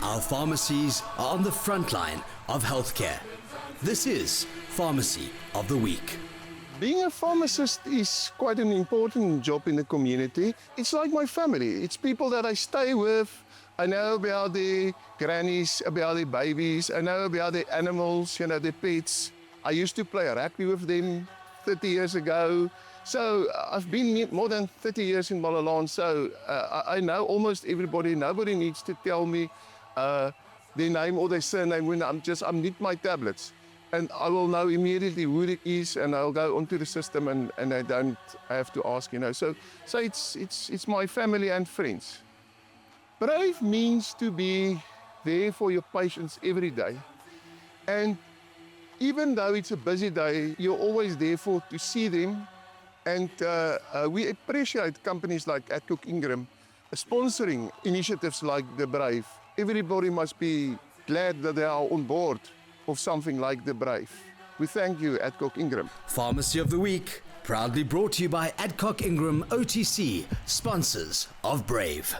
Our pharmacies are on the front line of healthcare. This is Pharmacy of the Week. Being a pharmacist is quite an important job in the community. It's like my family. It's people that I stay with. I know about the grannies, about the babies. I know about the animals, the pets. I used to play rugby with them 30 years ago. So I've been more than 30 years in Malalaan, so I know almost everybody. Nobody needs to tell me their name or their surname when I need my tablets. And I will know immediately who it is, and I'll go onto the system, and I don't have to ask, So it's my family and friends. Brave means to be there for your patients every day. And even though it's a busy day, you're always there to see them. And we appreciate companies like Adcock Ingram sponsoring initiatives like the Brave. Everybody must be glad that they are on board of something like the Brave. We thank you, Adcock Ingram. Pharmacy of the Week, proudly brought to you by Adcock Ingram OTC, sponsors of Brave.